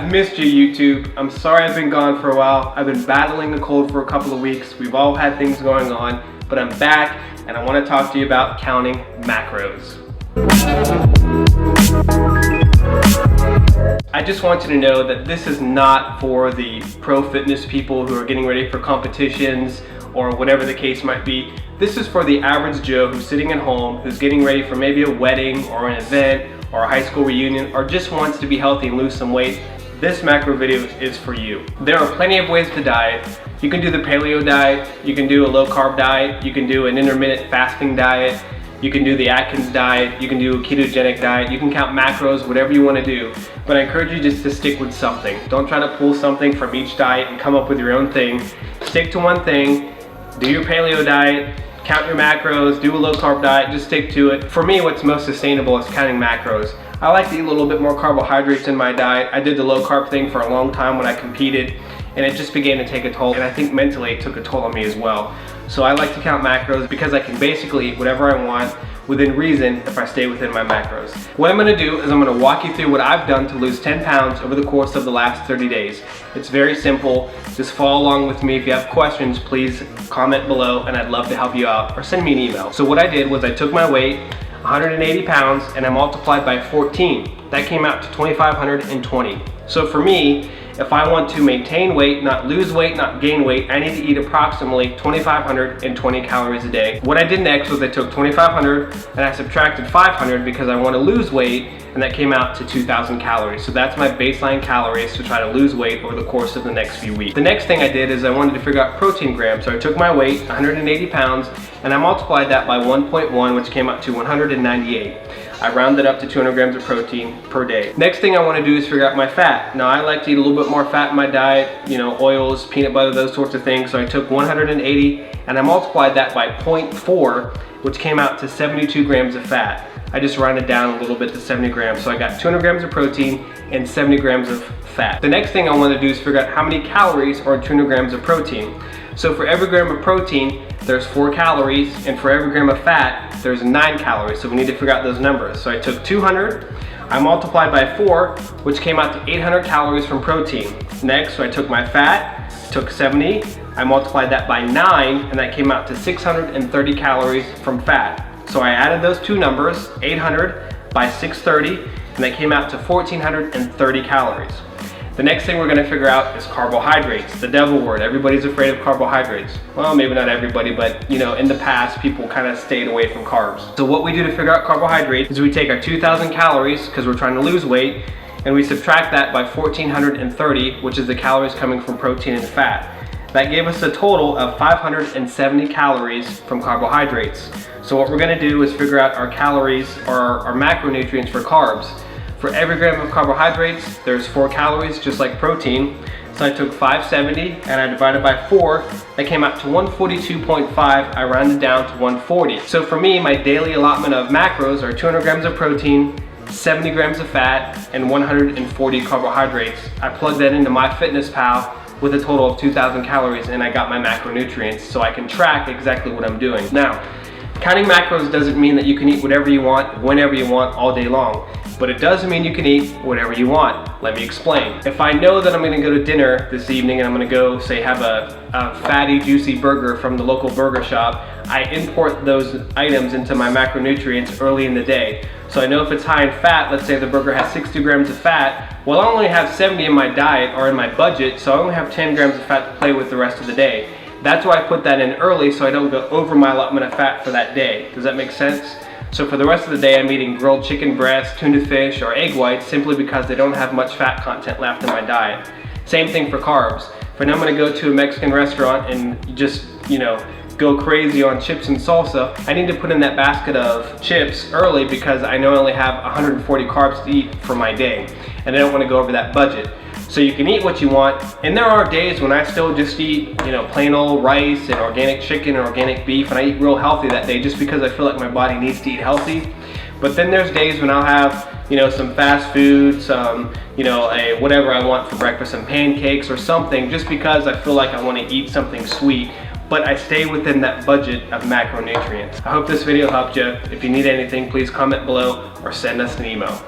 I've missed you, YouTube. I'm sorry I've been gone for a while. I've been battling a cold for a couple of weeks. We've all had things going on, but I'm back and I want to talk to you about counting macros. I just want you to know that this is not for the pro fitness people who are getting ready for competitions or whatever the case might be. This is for the average Joe who's sitting at home, who's getting ready for maybe a wedding or an event or a high school reunion, or just wants to be healthy and lose some weight. This macro video is for you. There are plenty of ways to diet. You can do the paleo diet, you can do a low carb diet, you can do an intermittent fasting diet, you can do the Atkins diet, you can do a ketogenic diet, you can count macros, whatever you want to do. But I encourage you just to stick with something. Don't try to pull something from each diet and come up with your own thing. Stick to one thing, do your paleo diet, count your macros, do a low carb diet, just stick to it. For me, what's most sustainable is counting macros. I like to eat a little bit more carbohydrates in my diet. I did the low carb thing for a long time when I competed, and it just began to take a toll, and I think mentally it took a toll on me as well. So I like to count macros because I can basically eat whatever I want within reason if I stay within my macros. What I'm gonna do is I'm gonna walk you through what I've done to lose 10 pounds over the course of the last 30 days. It's very simple. Just follow along with me. If you have questions, please comment below and I'd love to help you out, or send me an email. So what I did was I took my weight, 180 pounds, and I multiplied by 14. That came out to 2,520. So for me, if I want to maintain weight, not lose weight, not gain weight, I need to eat approximately 2,520 calories a day. What I did next was I took 2,500 and I subtracted 500 because I want to lose weight, and that came out to 2,000 calories. So that's my baseline calories to try to lose weight over the course of the next few weeks. The next thing I did is I wanted to figure out protein grams. So I took my weight, 180 pounds, and I multiplied that by 1.1, which came out to 198. I rounded up to 200 grams of protein per day. Next thing I want to do is figure out my fat. Now I like to eat a little bit more fat in my diet, oils, peanut butter, those sorts of things. So I took 180 and I multiplied that by 0.4, which came out to 72 grams of fat. I just rounded down a little bit to 70 grams. So I got 200 grams of protein and 70 grams of fat. The next thing I want to do is figure out how many calories are in 200 grams of protein. So for every gram of protein, there's 4 calories, and for every gram of fat, there's 9 calories. So we need to figure out those numbers. So I took 200, I multiplied by 4, which came out to 800 calories from protein. Next, so I took my fat, took 70, I multiplied that by 9, and that came out to 630 calories from fat. So I added those two numbers, 800 by 630, and that came out to 1,430 calories. The next thing we're gonna figure out is carbohydrates, the devil word. Everybody's afraid of carbohydrates. Well, maybe not everybody, but in the past, people kind of stayed away from carbs. So what we do to figure out carbohydrates is we take our 2,000 calories, because we're trying to lose weight, and we subtract that by 1,430, which is the calories coming from protein and fat. That gave us a total of 570 calories from carbohydrates. So what we're gonna do is figure out our calories, or our macronutrients for carbs. For every gram of carbohydrates, there's 4 calories, just like protein. So I took 570 and I divided by 4. That came out to 142.5. I rounded down to 140. So for me, my daily allotment of macros are 200 grams of protein, 70 grams of fat, and 140 carbohydrates. I plugged that into MyFitnessPal with a total of 2,000 calories, and I got my macronutrients so I can track exactly what I'm doing. Now, counting macros doesn't mean that you can eat whatever you want, whenever you want, all day long. But it does mean you can eat whatever you want. Let me explain. If I know that I'm gonna go to dinner this evening and I'm gonna go, say, have a fatty, juicy burger from the local burger shop, I import those items into my macronutrients early in the day. So I know if it's high in fat, let's say the burger has 60 grams of fat, well, I only have 70 in my diet or in my budget, so I only have 10 grams of fat to play with the rest of the day. That's why I put that in early so I don't go over my allotment of fat for that day. Does that make sense? So for the rest of the day, I'm eating grilled chicken breast, tuna fish, or egg whites simply because they don't have much fat content left in my diet. Same thing for carbs. If I'm gonna go to a Mexican restaurant and just, go crazy on chips and salsa, I need to put in that basket of chips early because I know I only have 140 carbs to eat for my day, and I don't wanna go over that budget. So you can eat what you want, and there are days when I still just eat, plain old rice and organic chicken and organic beef, and I eat real healthy that day just because I feel like my body needs to eat healthy. But then there's days when I'll have, some fast food, some, whatever I want for breakfast, some pancakes or something, just because I feel like I want to eat something sweet. But I stay within that budget of macronutrients. I hope this video helped you. If you need anything, please comment below or send us an email.